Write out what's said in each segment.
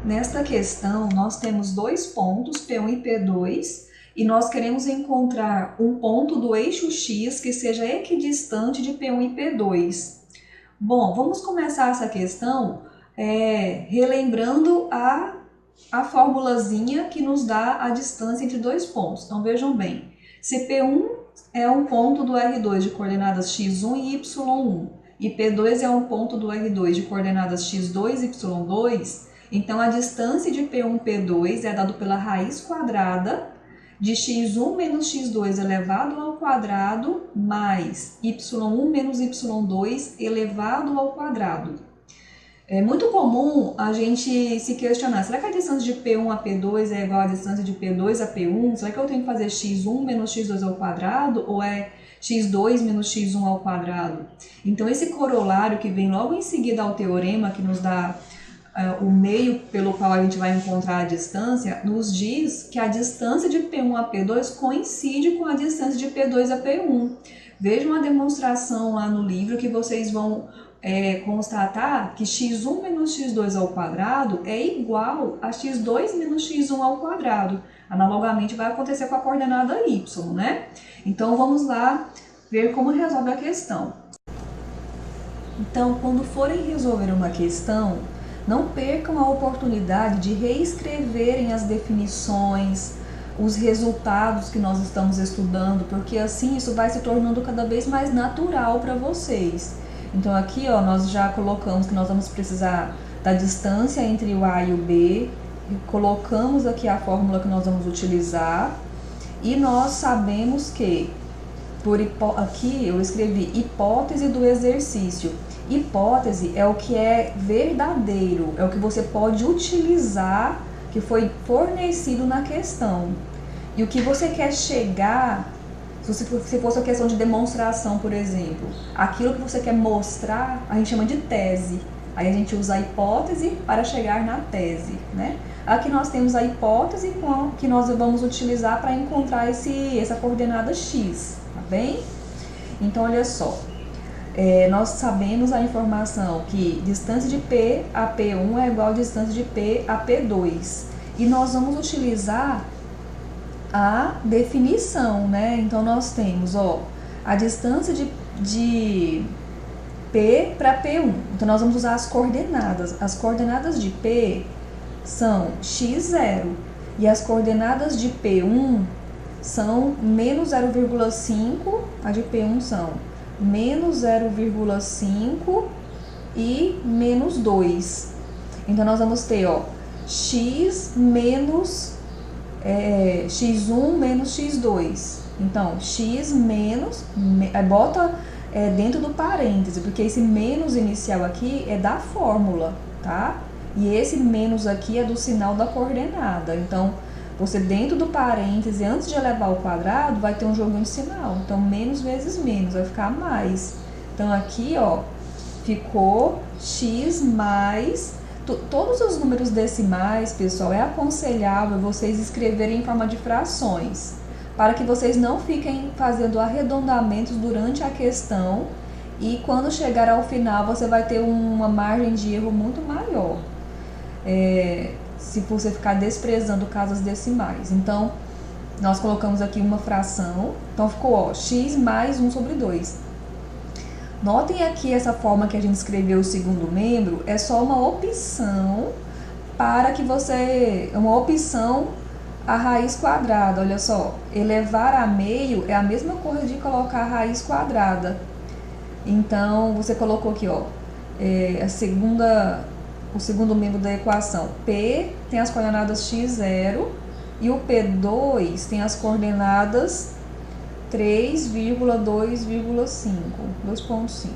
Nesta questão, nós temos dois pontos, P1 e P2, e nós queremos encontrar um ponto do eixo X que seja equidistante de P1 e P2. Bom, vamos começar essa questão relembrando a formulazinha que nos dá a distância entre dois pontos. Então, vejam bem, se P1 é um ponto do R2 de coordenadas x1 e y1, e P2 é um ponto do R2 de coordenadas x2 e y2, então a distância de P1 e P2 é dada pela raiz quadrada de x1 menos x2 elevado ao quadrado mais y1 menos y2 elevado ao quadrado. É muito comum a gente se questionar, será que a distância de P1 a P2 é igual à distância de P2 a P1? Será que eu tenho que fazer x1 menos x2 ao quadrado ou é x2 menos x1 ao quadrado? Então esse corolário que vem logo em seguida ao teorema, que nos dá o meio pelo qual a gente vai encontrar a distância, nos diz que a distância de P1 a P2 coincide com a distância de P2 a P1. Vejam a demonstração lá no livro que vocês vão constatar que x1 menos x2 ao quadrado é igual a x2 menos x1 ao quadrado. Analogamente vai acontecer com a coordenada y, né? Então vamos lá ver como resolve a questão. Então, quando forem resolver uma questão, não percam a oportunidade de reescreverem as definições, os resultados que nós estamos estudando, porque assim isso vai se tornando cada vez mais natural para vocês. Então aqui nós já colocamos que nós vamos precisar da distância entre o A e o B, colocamos aqui a fórmula que nós vamos utilizar e nós sabemos que, aqui eu escrevi hipótese do exercício. Hipótese é o que é verdadeiro, é o que você pode utilizar, que foi fornecido na questão. E o que você quer chegar, se fosse uma questão de demonstração, por exemplo, aquilo que você quer mostrar, a gente chama de tese. Aí a gente usa a hipótese para chegar na tese, né? Aqui nós temos a hipótese que nós vamos utilizar para encontrar essa coordenada x, tá bem? Então, olha só. Nós sabemos a informação que distância de P a P1 é igual a distância de P a P2. E nós vamos utilizar a definição, né? Então, nós temos a distância de P para P1. Então, nós vamos usar as coordenadas. As coordenadas de P são x0 e as coordenadas de P1 são menos 0,5, a de P1 são menos 0,5 e menos 2. Então, nós vamos ter, x menos x1 menos x2. Então, x menos, bota dentro do parêntese, porque esse menos inicial aqui é da fórmula, tá? E esse menos aqui é do sinal da coordenada. Então, você dentro do parêntese, antes de elevar ao quadrado, vai ter um joguinho de sinal. Então, menos vezes menos, vai ficar mais. Então, aqui, ficou x mais... Todos os números decimais, pessoal, é aconselhável vocês escreverem em forma de frações, para que vocês não fiquem fazendo arredondamentos durante a questão e quando chegar ao final você vai ter uma margem de erro muito maior. Se você ficar desprezando casas decimais. Então, nós colocamos aqui uma fração. Então, ficou x mais 1 sobre 2. Notem aqui essa forma que a gente escreveu o segundo membro, é só uma opção para que você... uma opção a raiz quadrada, olha só. Elevar a meio é a mesma coisa de colocar a raiz quadrada. Então, você colocou aqui, o segundo membro da equação. P tem as coordenadas x0 e o P2 tem as coordenadas 3,2,5, 2,5.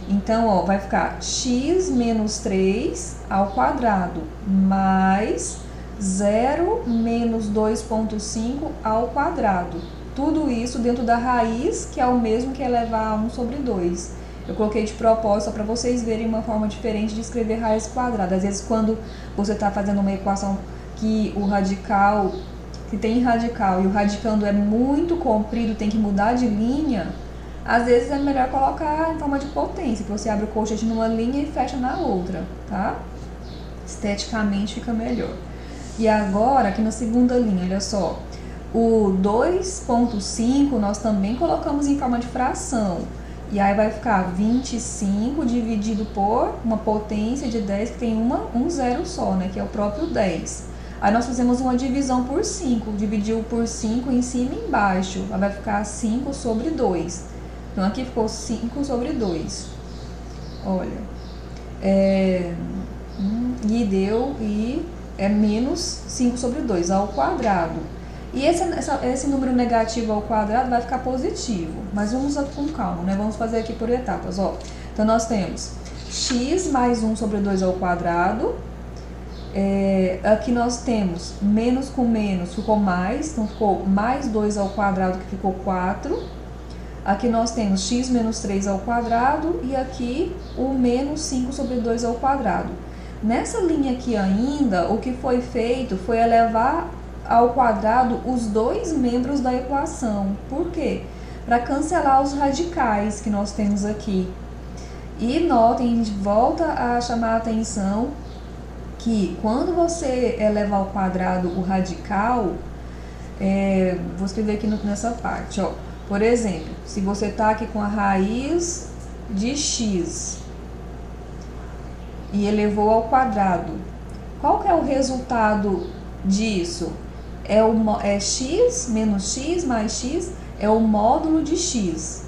Então, vai ficar x menos 3 ao quadrado mais 0 menos 2,5 ao quadrado. Tudo isso dentro da raiz, que é o mesmo que elevar a 1 sobre 2. Eu coloquei de propósito para vocês verem uma forma diferente de escrever raiz quadrada. Às vezes, quando você está fazendo uma equação que o radical, que tem radical e o radicando é muito comprido, tem que mudar de linha, às vezes é melhor colocar em forma de potência, que você abre o colchete numa linha e fecha na outra, tá? esteticamente fica melhor. E agora, aqui na segunda linha, olha só, o 2,5 nós também colocamos em forma de fração. E aí vai ficar 25 dividido por uma potência de 10 que tem um zero só, né? Que é o próprio 10. Aí nós fizemos uma divisão por 5. Dividiu por 5 em cima e embaixo. Aí vai ficar 5 sobre 2. Então aqui ficou 5 sobre 2. Olha. E é menos 5 sobre 2 ao quadrado. E esse número negativo ao quadrado vai ficar positivo. Mas vamos com calma, né? Vamos fazer aqui por etapas, ó. Então, nós temos x mais 1 sobre 2 ao quadrado. Aqui nós temos menos com menos, ficou mais. Então, ficou mais 2 ao quadrado, que ficou 4. Aqui nós temos x menos 3 ao quadrado. E aqui o menos 5 sobre 2 ao quadrado. Nessa linha aqui ainda, o que foi feito foi elevar ao quadrado os dois membros da equação. Por quê? Para cancelar os radicais que nós temos aqui. E notem, a gente volta a chamar a atenção que quando você eleva ao quadrado o radical, vou escrever aqui nessa parte, ó. Por exemplo, se você está aqui com a raiz de x e elevou ao quadrado, qual que é o resultado disso? X menos x mais x é o módulo de x,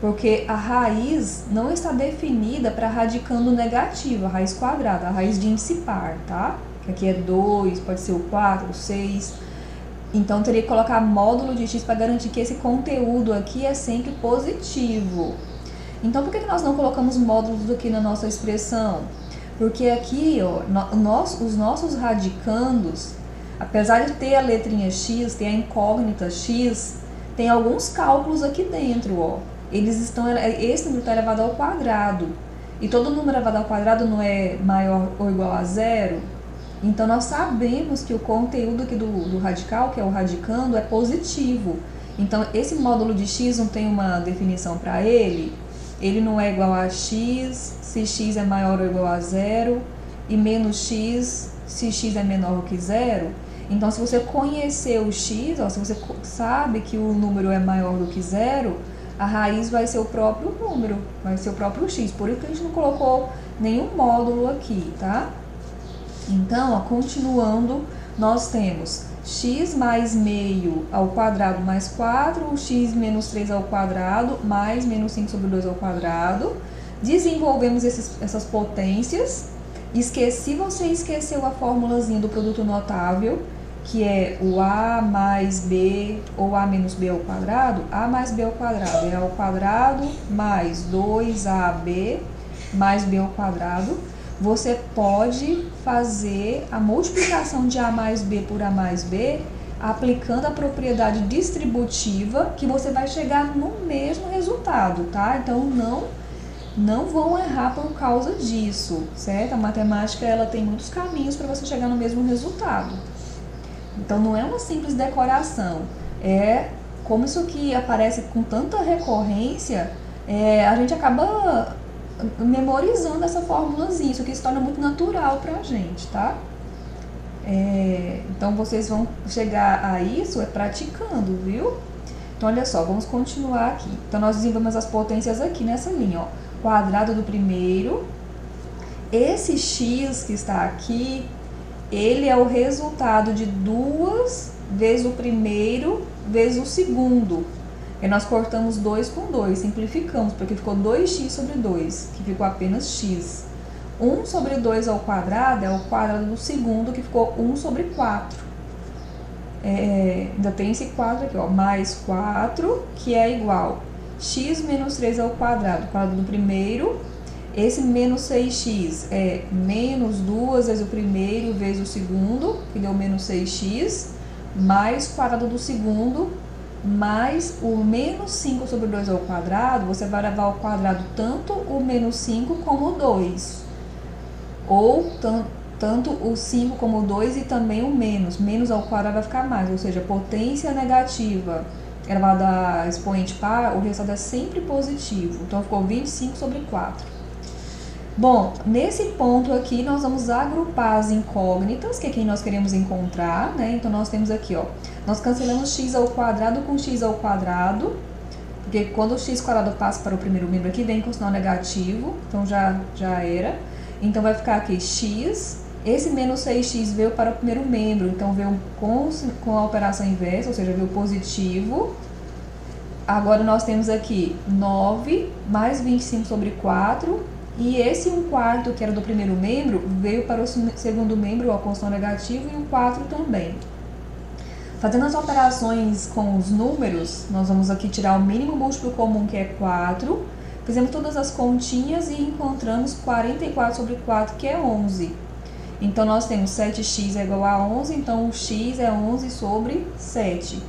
porque a raiz não está definida para radicando negativo, a raiz quadrada, a raiz de índice par, tá? Que aqui é 2, pode ser o 4, o 6. Então, teria que colocar módulo de x para garantir que esse conteúdo aqui é sempre positivo. Então, por que nós não colocamos módulos aqui na nossa expressão? Porque aqui, ó, os nossos radicandos, apesar de ter a letrinha x, ter a incógnita x, tem alguns cálculos aqui dentro, ó. Esse número está elevado ao quadrado. E todo número elevado ao quadrado não é maior ou igual a zero. Então, nós sabemos que o conteúdo aqui do radical, que é o radicando, é positivo. Então, esse módulo de x não tem uma definição para ele. Ele não é igual a x, se x é maior ou igual a zero, e menos x, se x é menor que zero. Então, se você conhecer o x, ó, se você sabe que o número é maior do que zero, a raiz vai ser o próprio número, vai ser o próprio x. Por isso que a gente não colocou nenhum módulo aqui, tá? Então, ó, continuando, nós temos x mais meio ao quadrado mais 4, x menos 3 ao quadrado, mais menos 5 sobre 2 ao quadrado. Desenvolvemos essas potências. Você esqueceu a formulazinha do produto notável, que é o a mais b ou a menos b ao quadrado. A mais b ao quadrado é a ao quadrado mais 2ab mais b ao quadrado. Você pode fazer a multiplicação de a mais b por a mais b aplicando a propriedade distributiva, que você vai chegar no mesmo resultado, tá? Então, não vão errar por causa disso, certo? A matemática, ela tem muitos caminhos para você chegar no mesmo resultado. Então, não é uma simples decoração. Como isso aqui aparece com tanta recorrência, a gente acaba memorizando essa formulazinha. Isso aqui se torna muito natural pra gente, tá? Então, vocês vão chegar a isso praticando, viu? Então, olha só, vamos continuar aqui. Então, nós desenvolvemos as potências aqui nessa linha, ó. Quadrado do primeiro. Esse x que está aqui, ele é o resultado de 2 vezes o primeiro vezes o segundo. E nós cortamos 2 com 2, simplificamos, porque ficou 2x sobre 2, que ficou apenas x. 1 sobre 2 ao quadrado é o quadrado do segundo, que ficou 1 sobre 4. Ainda tem esse 4 aqui, ó, mais 4, que é igual x menos 3 ao quadrado, quadrado do primeiro. Esse menos 6x é menos 2 vezes o primeiro vezes o segundo, que deu menos 6x, mais quadrado do segundo, mais o menos 5 sobre 2 ao quadrado. Você vai levar ao quadrado tanto o menos 5 como o 2. Ou tanto o 5 como o 2 e também o menos. Menos ao quadrado vai ficar mais, ou seja, potência negativa elevada a expoente par, o resultado é sempre positivo. Então, ficou 25 sobre 4. Bom, nesse ponto aqui nós vamos agrupar as incógnitas, que é quem nós queremos encontrar, né? Então nós temos aqui, ó, nós cancelamos x ao quadrado com x ao quadrado, porque quando o x quadrado passa para o primeiro membro aqui, vem com sinal negativo, então já era. Então vai ficar aqui x, esse menos 6x veio para o primeiro membro, então veio com a operação inversa, ou seja, veio positivo. Agora nós temos aqui 9 mais 25 sobre 4, e esse 1/4 que era do primeiro membro veio para o segundo membro, ó, com sinal negativo, e o 4 também. Fazendo as operações com os números, nós vamos aqui tirar o mínimo múltiplo comum, que é 4. Fizemos todas as continhas e encontramos 44 sobre 4, que é 11. Então, nós temos 7x é igual a 11, então o x é 11 sobre 7.